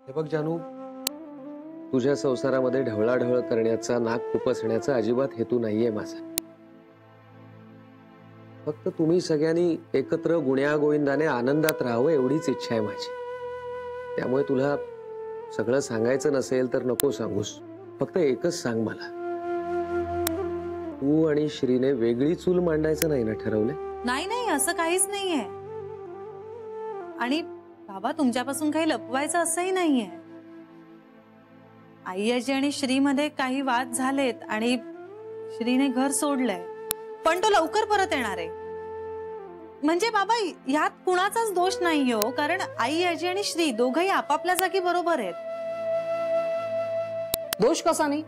हे बघ जानू, तुझ्या संसारामध्ये ढवळाढवळ करण्याचा, नाक खुपसण्याचा अजिबात हेतू नाहीये माझा. फक्त तुम्ही सगळ्यांनी एकत्र गुण्या गोविंदाने आनंदात राहावं एवढीच इच्छा आहे माझी. त्यामुळे तुला सगळं सांगायचं नसेल तर नको सांगूस. फक्त एकच सांग मला, तू आणि श्रीने वेगळी चूल मांडायचं नाही ना ठरवलंय? नाही नाही, असं काहीच नाहीये. आणि बाबा, तुमच्यापासून काही लपवायचं असंही नाहीये. आई आजी आणि श्रीमध्ये काही वाद झालेत आणि श्रीने घर सोडलंय, पण तो लवकर परत येणार आहे. म्हणजे बाबा, यात कुणाचाच दोष नाही हो, कारण आई आजी आणि श्री दोघंही आपापल्या जागी बरोबर आहेत. दोष कसा नाही?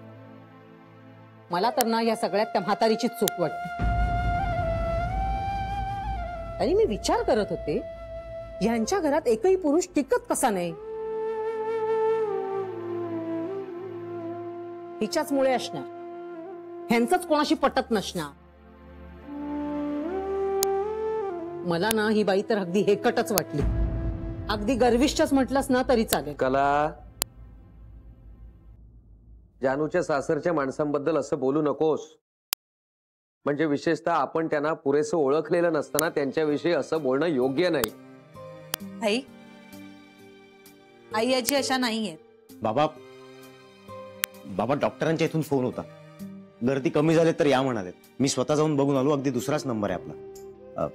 मला तर ना या सगळ्यात त्या म्हातारीची चूक वाटते. आणि मी विचार करत होते, यांच्या घरात एकही पुरुष टिकत कसा नाही? हिच्याचमुळे असणार, ह्यांचंच कोणाशी पटत नसणार. मला ना ही बाई तर अगदी हेकटच वाटली. अगदी गर्विष्ठच म्हटलंस ना तरी चालेल. कला, जानूच्या सासरच्या माणसांबद्दल असं बोलू नकोस. म्हणजे विशेषतः आपण त्यांना पुरेसं ओळखलेलं नसताना त्यांच्याविषयी असं बोलणं योग्य नाही. आई आई आजी अशा नाहीयेत. बाबा डॉक्टरांच्या इथून फोन होता, गर्दी कमी झाली तर या म्हणाले. मी स्वतः जाऊन बघून आलो. अगदी दुसराच नंबर आहे आपला.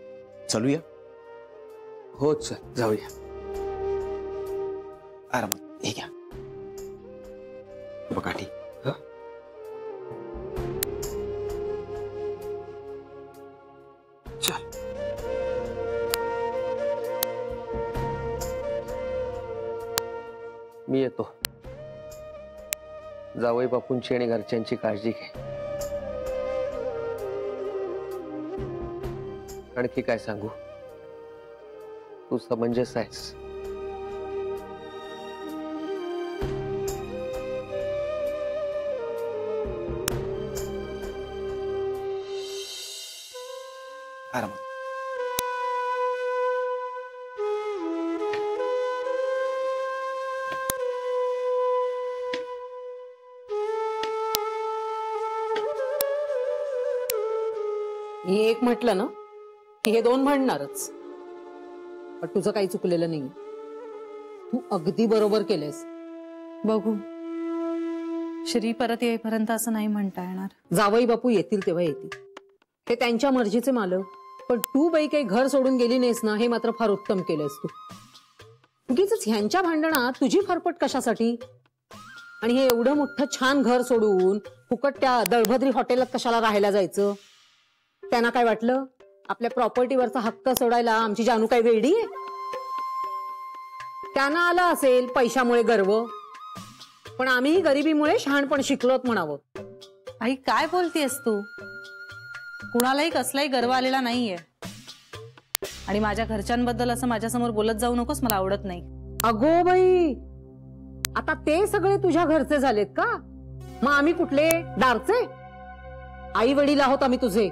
चलूया? हो चल, जाऊया. आरामात. हे घ्या बघाठी. चल. मी येतो. जावई बापूंची आणि घरच्यांची काळजी घे. आणखी काय सांगू, तू समंजस आहेस. आरामात. मी एक म्हटलं ना की हे दोन म्हणणारच. पण तुझं काही चुकलेलं नाही. तू अगदी बरोबर केलेस. बघू, श्री परत येईपर्यंत असं नाही म्हणता येणार. जावई बापू येतील तेव्हा येतील, हे त्यांच्या मर्जीचे मालक. पण तू बाई काही घर सोडून गेली नाहीस ना, हे मात्र फार उत्तम केलंस तू. उगीच ह्यांच्या भांडणात तुझी फरफट कशासाठी? आणि हे एवढं मोठं छान घर सोडून फुकट त्या दळभद्री हॉटेलात कशाला राहायला जायचं? त्यांना काय वाटलं आपल्या प्रॉपर्टीवरचा हक्क सोडायला आमची जानू काय वेडी आहे? त्यांना आला असेल पैशामुळे गर्व, पण आम्ही गरिबीमुळे शहाणपण शिकलोत म्हणावं. आई काय बोलतेस तू? कुणालाही कसलाही गर्व आलेला नाहीये. आणि माझ्या घरच्यांबद्दल असं माझ्यासमोर बोलत जाऊ नकोस, मला आवडत नाही. अगो बाई, आता ते सगळे तुझ्या घरचे झालेत का? मग आम्ही कुठले दारचे? आई वडील आहोत आम्ही तुझे.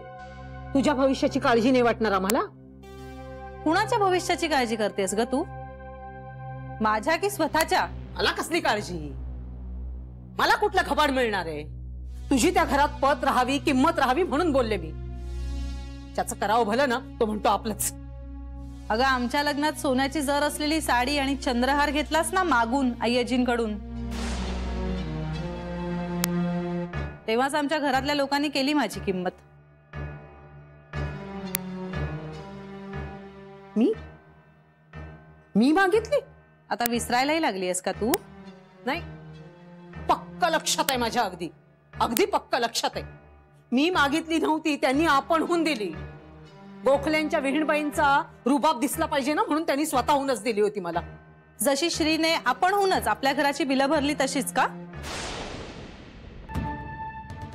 तुझ्या भविष्याची काळजी नाही वाटणार आम्हाला? कुणाच्या भविष्याची काळजी करतेस ग तू? माझ्या की स्वतःच्या? मला कसली काळजी? मला कुठलं खबाड मिळणार आहे? तुझी त्या घरात पत राहावी, किंमत राहावी म्हणून बोलले मी. त्याचं करावं भलं ना, तो म्हणतो आपलंच. अगं, आमच्या लग्नात सोन्याची जर असलेली साडी आणि चंद्रहार घेतलास ना मागून आई आजींकडून, तेव्हाच आमच्या घरातल्या लोकांनी केली माझी किंमत. मी मागितली? आता विसरायलाही लागलीयस का तू? नाही, पक्क लक्षात आहे माझ्या. अगदी अगदी पक्क लक्षात आहे. मी मागितली नव्हती, त्यांनी आपणहून दिली. गोखल्यांच्या विहीणबाईंचा रुबाब दिसला पाहिजे ना, म्हणून त्यांनी स्वतःहूनच दिली होती मला. जशी श्रीने आपणहूनच आपल्या घराची बिलं भरली तशीच का?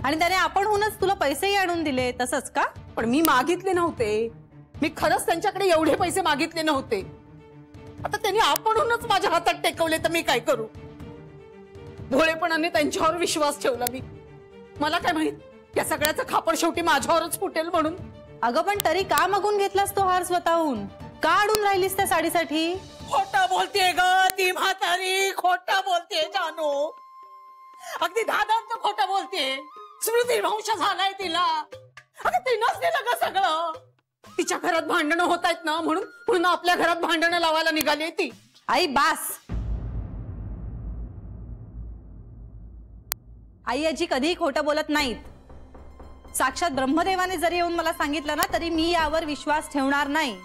आणि त्याने आपणहूनच तुला पैसेही आणून दिले तसंच का? पण मी मागितले नव्हते. मी खरंच त्यांच्याकडे एवढे पैसे मागितले नव्हते. आता त्यांनी आपणहूनच माझ्या हातात टेकवले तर मी काय करू? भोळेपणाने त्यांच्यावर विश्वास ठेवला मी. मला काय माहित या सगळ्याचं खापर शेवटी माझ्यावरच फुटेल म्हणून. अगं, पण तरी का मागून घेतलास तो हार स्वतःहून? का अडून राहिलीस त्या साडीसाठी? खोटा बोलतेय ग ती म्हातारी, खोटा बोलतेय जानू. अगदी दादांचं खोटं बोलतेय. स्मृती वंश झालाय तिला. अगं तिनंच दिलं ग सगळं. तिच्या घरात भांडणं होत आहेत ना, म्हणून आपल्या घरात भांडणं लावायला निघाली ती. आई बास. आई आजी कधीही खोटं बोलत नाहीत. साक्षात ब्रह्मदेवाने जरी येऊन मला सांगितलं ना, तरी मी यावर विश्वास ठेवणार नाही.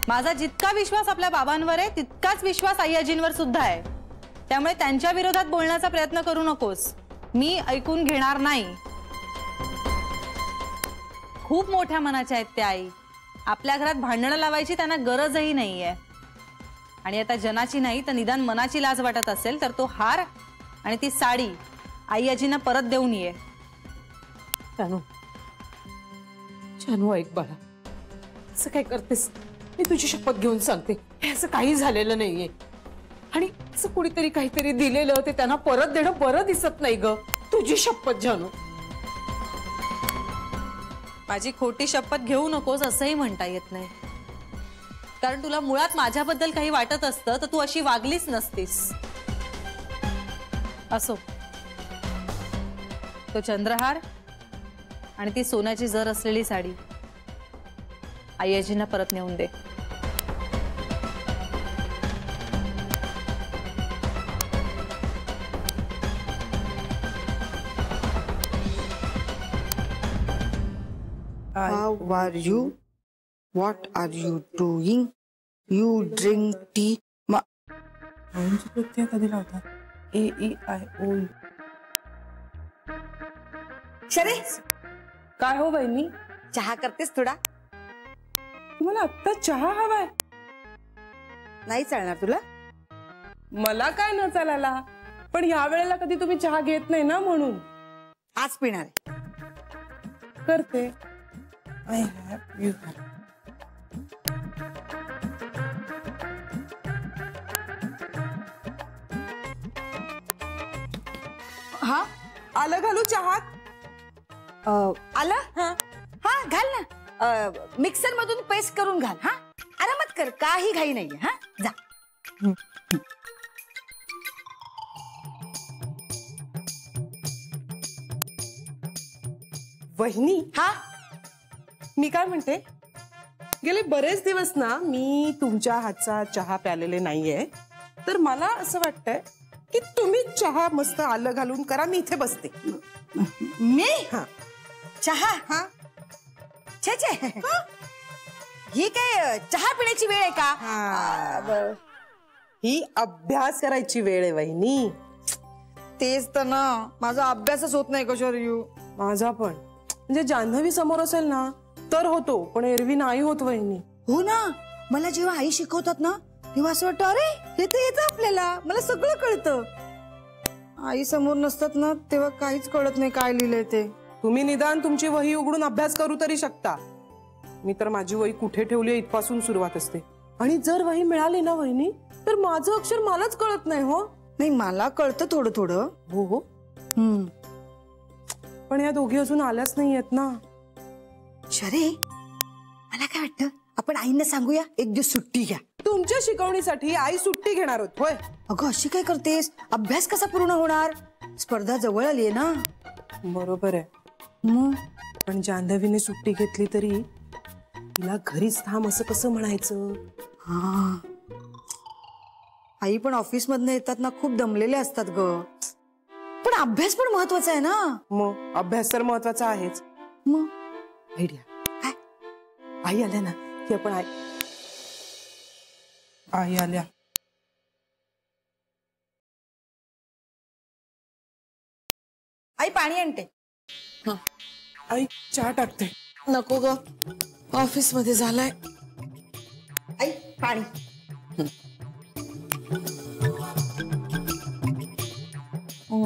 माझा जितका विश्वास आपल्या बाबांवर आहे तितकाच विश्वास आई आजींवर सुद्धा आहे. त्यामुळे त्यांच्या विरोधात बोलण्याचा प्रयत्न करू नकोस. मी ऐकून घेणार नाही. खूप मोठ्या मनाच्या आहेत त्या आई. आपल्या घरात भांडणं लावायची त्यांना गरजही नाहीये. आणि आता जनाची नाही तर निदान मनाची लाज वाटत असेल तर तो हार आणि ती साडी आई आजींना परत देऊन ये. जानू ऐक बाळा, असं काय करतेस? मी तुझी शपथ घेऊन सांगते, हे असं काही झालेलं नाहीये. आणि असं कुणीतरी काहीतरी दिलेलं ते त्यांना परत देणं बरं दिसत नाही ग. तुझी शपथ जानू. माझी खोटी शपथ घेऊ नकोस असंही म्हणता येत नाही. कारण तुला मुळात माझ्याबद्दल काही वाटत असतं तर तू अशी वागलीच नसतीस. असो, तो चंद्रहार आणि ती सोन्याची जर असलेली साडी आई आजींना परत नेऊन दे. How are you? What are you doing? You drink tea. प्रत्यय कधी लावतात? AEIO. शरे, काय हो बहिणी, चहा करतेस थोडा? तुम्हाला आत्ता चहा हवाय? नाही चालणार तुला? मला काय न चालायला, पण ह्या वेळेला कधी तुम्ही चहा घेत नाही ना म्हणून. आज पिणार आहे. करते. I have you. हा, आलं घालू चहात? आलं? हा घाल ना. मिक्सर मधून पेस्ट करून घाल. हा, आरामात कर, काही घाई नाहीये. हा, जा. वहिनी, हा, मी काय म्हणते, गेले बरेच दिवस ना मी तुमच्या हातचा चहा प्यालेले नाहीये. तर मला असं वाटतंय की तुम्ही चहा मस्त आलं घालून करा, मी इथे बसते. मी हा, चहा? हा, छे छे, ही काय चहा पिण्याची वेळ आहे का? ही अभ्यास करायची वेळ आहे वहिनी. तेच तर ना, माझा अभ्यासच होत नाही कशोर. माझा पण, म्हणजे जान्हवी समोर असेल ना तर होतो, पण एरवी नाही होत वहिनी. हो ना, मला जेव्हा आई शिकवतात ना तेव्हा असं वाटतं, अरे हे तर येतं आपल्याला, मला सगळं कळतं. आई समोर नसतात ना तेव्हा काहीच कळत नाही काय लिहिलंय ते. तुम्ही निदान तुमची वही उघडून अभ्यास करू तरी शकता. मी तर माझी वही कुठे ठेवली इथपासून सुरुवात असते. आणि जर वही मिळाली ना वहिनी तर माझं अक्षर मलाच कळत नाही. हो नाही, मला कळतं थोडं थोडं. हो हो, पण या दोघी अजून आल्याच नाही आहेत ना. शरे, मला काय वाटतं, आपण आईंना सांगूया एक दिवस सुट्टी घ्या. तुमच्या शिकवणीसाठी आई सुट्टी घेणार होत होय? अगं अशी काय करतेस? अभ्यास कसा पूर्ण होणार? स्पर्धा जवळ आली आहे ना. बरोबर आहे, मग पण जान्हवीने सुट्टी घेतली तरी तिला घरीच थांब असं कसं म्हणायचं? हा, आई पण ऑफिस मधनं येतात ना, खूप दमलेले असतात ग. पण अभ्यास पण महत्वाचा आहे ना. मग अभ्यास तर महत्वाचा आहेच. मग आयडिया काय? आई आल्या ना की आपण आई आल्या. आई पाणी आणते. आई चहा टाकते. नको ग, ऑफिस मध्ये झालाय. आई पाणी.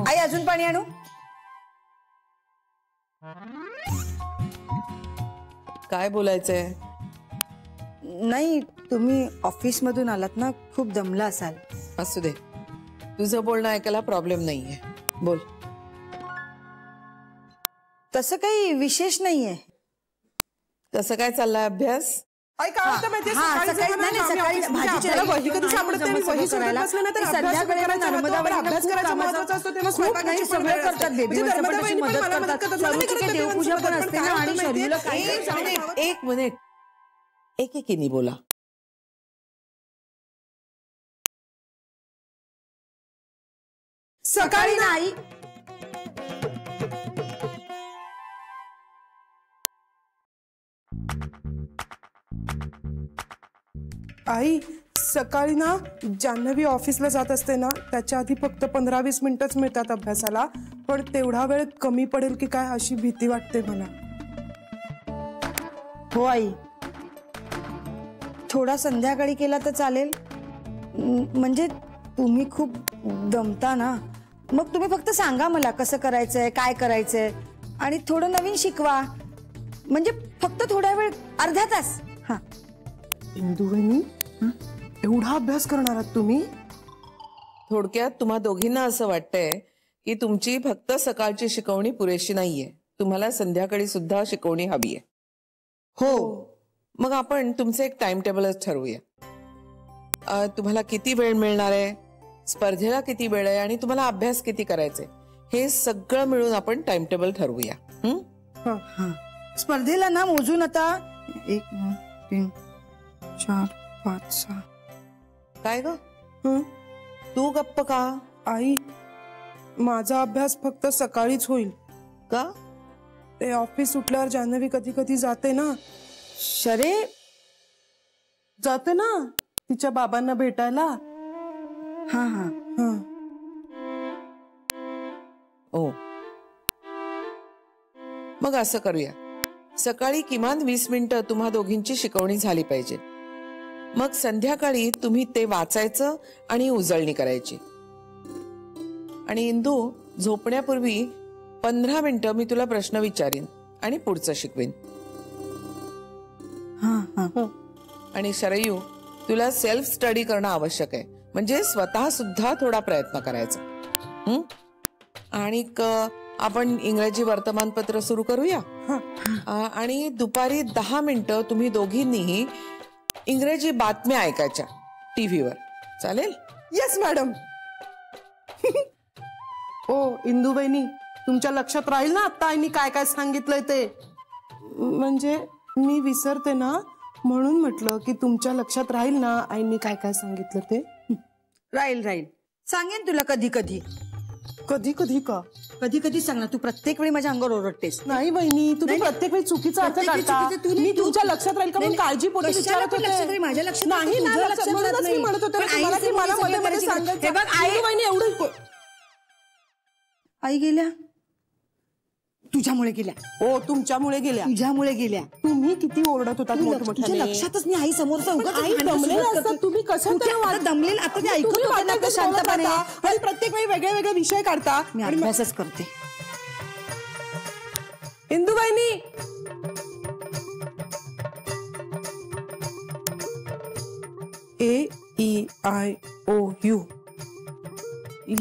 आई अजून पाणी आणू? काय बोलायचंय? नाही, तुम्ही ऑफिस मधून आलात ना, खूप दमला असाल. असू दे, तुझं बोलणं ऐकायला प्रॉब्लेम नाहीये, बोल. तसं काही विशेष नाहीये. कसं काय चाललाय अभ्यास? आई काय होतं माहितीये, हा, सकाळी सकाळी- जेव्हा नाही, आम्ही सकाळी ऑफिस- म्हणजे भाजीच्या आपल्याला वही वेळी कधी सापडत नाही, जमत वही करायला. शोधत बसलं ना तर ते अभ्यास संध्याकाळी करायचा महत्त्व, नर्मदा अभ्यास वहिनी करायचा खूप महत्त्वाचा असतो, तेव्हा खूप स्वयंपाकाची नाही पण सगळं वेळ करतात असते. बेबी म्हणजे पण नर्मदा तशी वहिनी पण मदत मला मदत करतात करतात, मला नाही सरूची करत काही ते देवपूजा पण पण पण असते काय ना होतं आणि माहितीये? शर्यूला काही एक मिनिट एकेकीने बोला. सकाळी ना आई आई सकाळी ना जान्हवी ऑफिसला जात असते ना, त्याच्या आधी फक्त 15-20 मिनिटच मिळतात अभ्यासाला, पण तेवढा वेळ कमी पडेल की काय अशी भीती वाटते मला. हो आई, थोडा संध्याकाळी केला तर चालेल. म्हणजे तुम्ही खूप दमता ना, मग तुम्ही फक्त सांगा मला कसं करायचंय, काय करायचंय आणि थोडं नवीन शिकवा. म्हणजे फक्त थोडा वेळ, अर्धा तास. हा इंदू वहिनी, एवढा अभ्यास करणार आहात तुम्ही? थोडक्यात तुम्हा दोघींना असं वाटतंय की तुमची फक्त सकाळची शिकवणी पुरेशी नाहीये, तुम्हाला संध्याकाळी सुद्धा शिकवणी हवी आहे. हो. मग आपण तुमचं एक टाइम टेबलच ठरवूया. तुम्हाला किती वेळ मिळणार आहे, स्पर्धेला किती वेळ आहे आणि तुम्हाला अभ्यास किती करायचे, हे सगळं मिळून आपण टाइम टेबल ठरवूया. हा, स्पर्धेला ना मोजून आता 1 2 3 4 5 6. काय ग, हं? तू गप्प का? आई, माझा अभ्यास फक्त सकाळीच होईल. का? ते ऑफिस सुटल्यावर जान्हवी कधी कधी जाते ना, शरे जाते ना तिच्या बाबांना भेटायला. हा हा हं. ओ, मग असं करूया, सकाळी किमान 20 मिनिटं तुम्हा दोघींची शिकवणी झाली पाहिजे. मग संध्याकाळी तुम्ही ते वाचायचं आणि उजळणी करायची. आणि इंदू, झोपण्यापूर्वी 15 मिनिटं मी तुला प्रश्न विचारीन आणि पुढचं शिकवीन. आणि शरयू, तुला सेल्फ स्टडी करणं आवश्यक आहे, म्हणजे स्वतः सुद्धा थोडा प्रयत्न करायचा. आणि आपण इंग्रजी वर्तमानपत्र सुरू करूया. आणि दुपारी 10 मिनिटं तुम्ही दोघींनीही इंग्रजी बातम्या ऐकायच्या टीव्हीवर. चालेल? Yes madam. ओ इंदू बहिणी, तुमच्या लक्षात राहील ना आता आईनी काय काय सांगितलंय ते? म्हणजे मी विसरते ना, म्हणून म्हटलं की तुमच्या लक्षात राहील ना आईनी काय काय सांगितलं ते. राहील राहील, सांगेन तुला कधी कधी. कधी कधी का? कधी कधी सांग ना, तू प्रत्येक वेळी माझ्या अंगावर ओरडतेस. नाही बहिणी, तुम्ही प्रत्येक वेळी चुकीचा अर्थ प्रत्येक वेळी काढता. चुकीचं, तू नाही, मी तू- तुमच्या लक्षात राहील का म्हणून नाही, काळजीपोटी कशाला विचारत पण लक्षात होते. राहील, माझ्या लक्षात नाही राहतं, ना, तुझ्या लक्षात- लक्षात म्हणूनच राहत मी नाही. म्हणत होते पण ना तुम्हाला की आईचं मला सगळं मध्ये करायची. सांगायचं. हे बघ, इंदू बहिणी एवढं आई गेल्या, तुझ्यामुळे गेल्या. ओ तुमच्यामुळे गेल्या. तुझ्यामुळे गेल्या. तुम्ही किती ओरडत होतात तुझ्या मोठमोठ्याने. लक्षातच नाही आई समोरचा उगाच आई भांडण दमलेलं सुरुवात असतं, करते. तुम्ही कसं कुठे तरी आता दमलेलं, आता ते ऐकत तुम्ही होते ना वाटेल आता तसं बोलत शांतपणे. राहता आणि प्रत्येक वेळी वेगळे वेगळे विषय काढता. मी आणि मग- अभ्यासच करते. इंदू बहिणी, AEIOU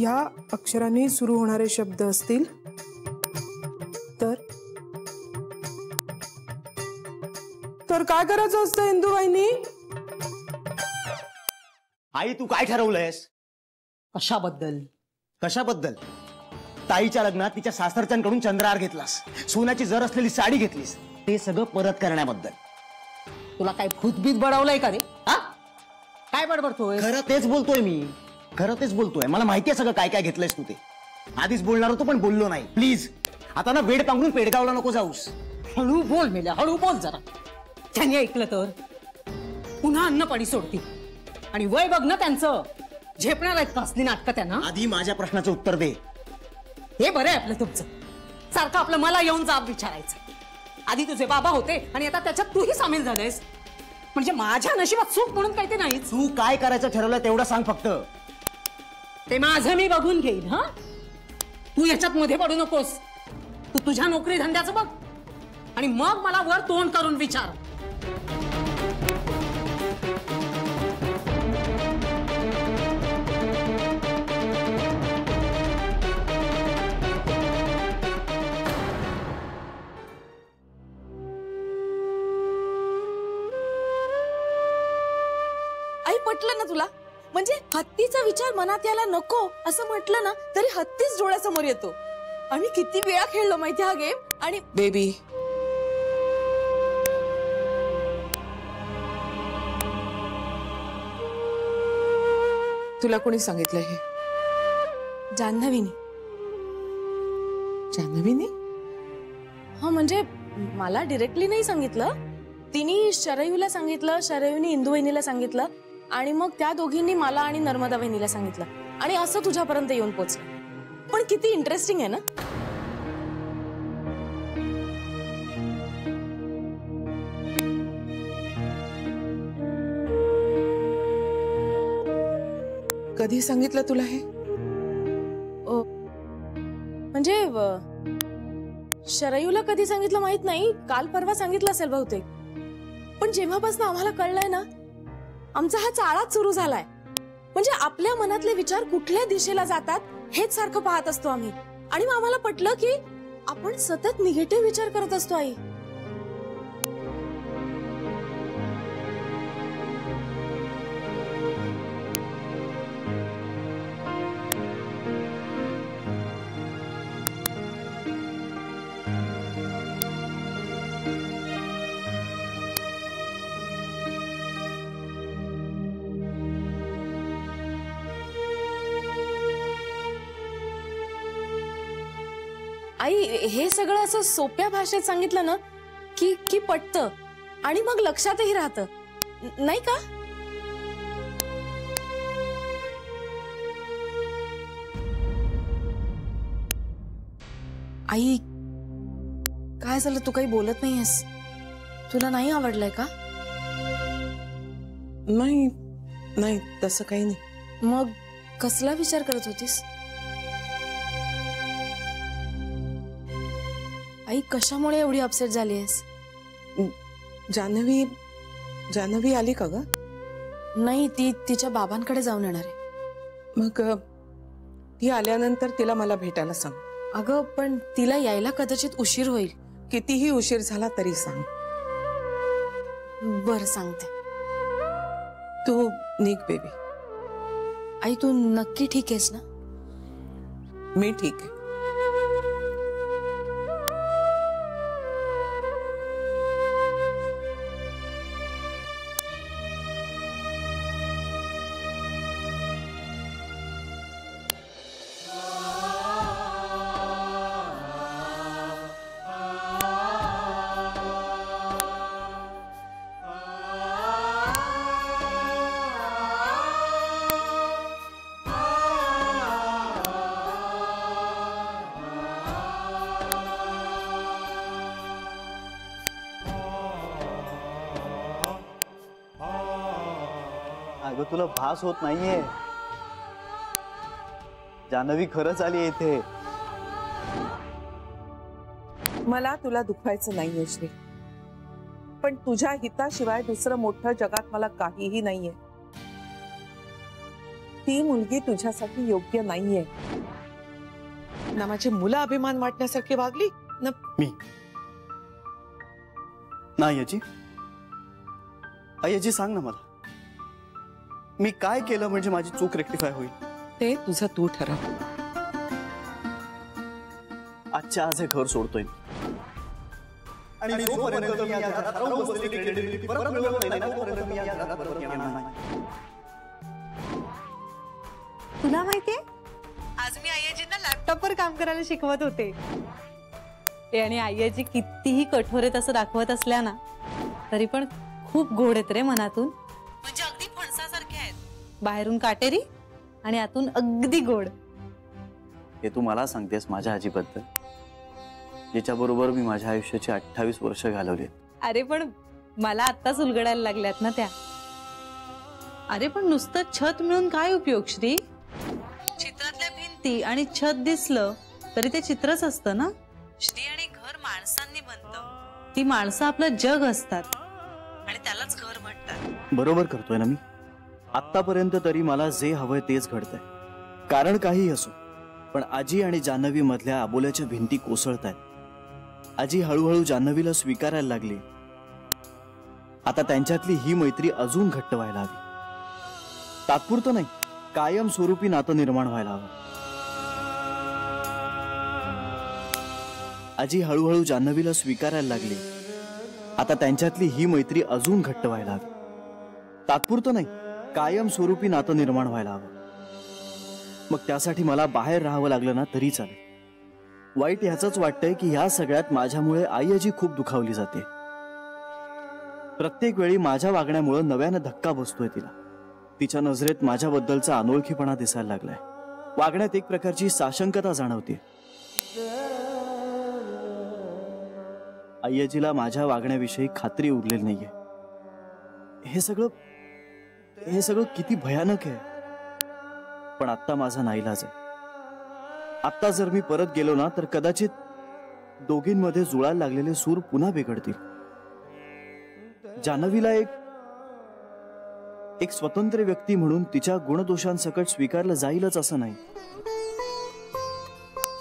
या अक्षराने सुरू होणारे शब्द असतील तर काय करायचं असतं इंदू बहिणी? आई, तू काय ठरवलंयस? कशाबद्दल? कशाबद्दल? ताईच्या लग्नात तिच्या सासरच्यांकडून चंद्रहार घेतलास, सोन्याची जर असलेली साडी घेतलीस, ते सगळं परत करण्याबद्दल. तुला काय भूतबीत बडवलंय का रे? हा, काय बडबडतोय? खरं तेच बोलतोय मी, खरं तेच बोलतोय. मला माहितीये सगळं काय काय घेतलंयस तू ते. आधीच बोलणार होतो पण बोललो नाही. प्लीज आता ना वेड पांघरून पेडगावला नको जाऊस. हळू बोल मेल्या, हळू बोल जरा. त्यांनी ऐकलं तर पुन्हा अन्न पाणी सोडती. आणि वय बघ ना त्यांचं, झेपणार आहेत कसली नाटकं त्यांना. आधी माझ्या प्रश्नाचं उत्तर दे. हे बरं आहे आपलं तुमचं, सारखं आपलं मला येऊन जाब विचारायचं. आधी तुझे बाबा होते आणि आता त्याच्यात तूही सामील झालेस. म्हणजे माझ्या नशिबात सुख म्हणून काही ते नाहीच. तू काय करायचं ठरवलं तेवढं सांग फक्त. ते माझं मी बघून घेईन. हा, तू याच्यात मध्ये पडू नकोस. तू तुझ्या नोकरी धंद्याचं बघ आणि मग मला वर तोंड करून विचार. पटलं ना तुला? म्हणजे हत्तीचा विचार मनात यायला नको असं म्हटलं ना तरी हत्तीच डोळ्यासमोर येतो. आणि किती वेळा खेळलो माहिती हा गेम. आणि बेबी, तुला कोणी सांगितलं हे? जान्हवीने. जान्हवीने? हा म्हणजे मला डिरेक्टली नाही सांगितलं. तिने शरयूला सांगितलं, शरयूने इंदू वहिनीला सांगितलं आणि मग त्या दोघींनी मला आणि नर्मदा वहिनीला सांगितलं आणि असं तुझ्यापर्यंत येऊन पोचलं. पण किती इंटरेस्टिंग आहे ना. कधी सांगितलं तुला हे? म्हणजे शरयूला कधी सांगितलं माहित नाही. काल परवा सांगितलं असेल बहुतेक. पण जेव्हापासून आम्हाला कळलंय ना आमचा हा चाळाच सुरू झालाय. म्हणजे आपल्या मनातले विचार कुठल्या दिशेला जातात हेच सारखं पाहत असतो आम्ही. आणि मग आम्हाला पटलं की आपण सतत निगेटिव्ह विचार करत असतो आई. आई हे सगळं असं सोप्या भाषेत सांगितलं ना की पटतं आणि मग लक्षातही राहतं नाही का? आई काय झालं? तू काही बोलत नाहीयेस. तुला नाही आवडलंय का? नाही नाही तसं काही नाही. मग कसला विचार करत होतीस? आई कशामुळे एवढी अपसेट झाली आहेस? जान्हवी आली का ग? नाही, ती तिच्या बाबांकडे जाऊन येणार आहे. मग ती आल्यानंतर तिला मला भेटायला सांग. अगं पण तिला यायला कदाचित उशीर होईल. कितीही उशीर झाला तरी सांग. बरं सांगते. तू निघ बेबी. आई तू नक्की ठीक आहेस ना? मी ठीक आहे. अगं तुला भास होत नाहीये. जान्हवी खरंच आली इथे. मला तुला दुखवायचं नाहीये श्री, पण तुझ्या हिताशिवाय दुसरं मोठं जगात मला काहीही नाहीये. ती मुलगी तुझ्यासाठी योग्य नाहीये. ना माझी मुलं अभिमान वाटण्यासारखी वागली ना मी नाही. आजी सांग ना मला, मी काय केलं म्हणजे माझी चूक रेक्टिफाय होईल? ते तुझं तू ठरव. आजच्या आज हे घर सोडतोय आणि जोपर्यंत मी या घरात राहून बसलेली क्रेडिबिलिटी परत मिळवत नाही, तोपर्यंत मी या घरात परत येणार नाही. तुला माहितीये आज मी आय्याजींना लॅपटॉपवर काम करायला शिकवत होते. आणि आय्याजी कितीही कठोर आहेत असं दाखवत असल्या ना तरी पण खूप गोड आहेत रे मनातून. म्हणजे अगदी फणसासारखे आहेत. बाहेरून काटेरी आणि आतून अगदी गोड. हे तू मला सांगतेस माझ्या आजीबद्दल, जिच्या बरोबर मी माझ्या आयुष्याची 28 वर्ष घालवली. अरे पण मला आत्ताच उलगडायला लागल्यात ना त्या. अरे पण नुसतं छत मिळून काय उपयोग श्री? चित्रातल्या भिंती आणि छत दिसलं तरी ते चित्रच असतं ना. श्री आणि घर माणसांनी बनतं. ती माणसं आपलं जग असतात आणि त्यालाच घर म्हणतात. बरोबर करतोय ना मी. आतापर्यंत तरी मला जे हवंय तेच घडतंय. कारण काही असो, पण आजी आणि जान्हवी मधल्या आबोल्याच्या भिंती कोसळतायत. आजी हळूहळू जान्हवीला स्वीकारायला लागली. आता त्यांच्यातली ही मैत्री अजून घट्ट व्हायला हवी. तात्पुरतं नाही, कायम स्वरूपी नातं निर्माण व्हायला हवं. आजी हळूहळू जान्हवीला स्वीकारायला लागली. आता त्यांच्यातली ही मैत्री अजून घट्ट व्हायला हवी. तात्पुरतं नाही, कायम स्वरूपी नातं निर्माण व्हायला हवं. मग त्यासाठी मला बाहेर राहावं लागलं ना तरी चालेल. वाईट ह्याचंच वाटतंय की ह्या सगळ्यात माझ्यामुळे आई आजी खूप दुखावली जाते. प्रत्येक वेळी माझ्या वागण्यामुळे नव्यानं धक्का बसतोय तिला. तिच्या नजरेत माझ्याबद्दलचा अनोळखीपणा दिसायला लागलाय. वागण्यात एक प्रकारची साशंकता जाणवते. आई आजीला माझ्या वागण्याविषयी खात्री उरलेली नाहीये. हे सगळं किती भयानक आहे. पण आत्ता माझा नाईलाज आहे. आत्ता जर मी परत गेलो ना तर कदाचित दोघींमध्ये जुळायला लागलेले सूर पुन्हा बिघडतील. जान्हवीला एक स्वतंत्र व्यक्ती म्हणून तिच्या गुणदोषांसकट स्वीकारलं जाईलच असं नाही.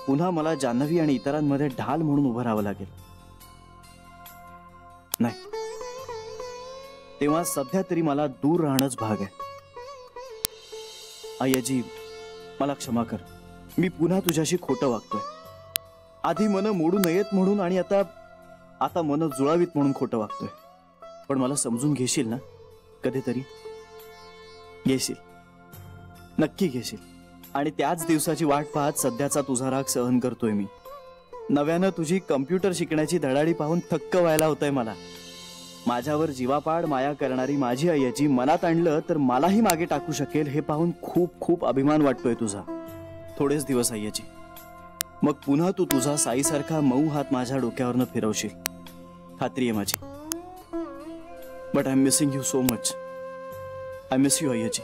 पुन्हा मला जान्हवी आणि इतरांमध्ये ढाल म्हणून उभं राहावं लागेल. नाही, तेव्हा सध्या तरी मला दूर राहणंच भाग आहे. आई आजी, मला क्षमा कर. मी पुन्हा तुझ्याशी खोटं वागतोय. आधी मन मोडू नयेत म्हणून आणि आता मन जुळावीत म्हणून खोटं वागतोय. पण मला समजून घेशील ना कधीतरी? घेशील, नक्की घेशील. आणि त्याच दिवसाची वाट पाहत सध्याचा तुझा राग सहन करतोय मी. नव्यानं तुझी कम्प्युटर शिकण्याची धडाडी पाहून थक्क व्हायला होतंय मला. माझ्यावर जीवापाड माया करणारी माझी आई आजी मनात आणलं तर मलाही मागे टाकू शकेल हे पाहून खूप खूप अभिमान वाटतोय तुझा. थोडेच दिवस आई आजी, मग पुन्हा तू तुझा साईसारखा मऊ हात माझ्या डोक्यावरनं फिरवशील, खात्री आहे माझी. But I am missing you so much. I miss you आई आजी.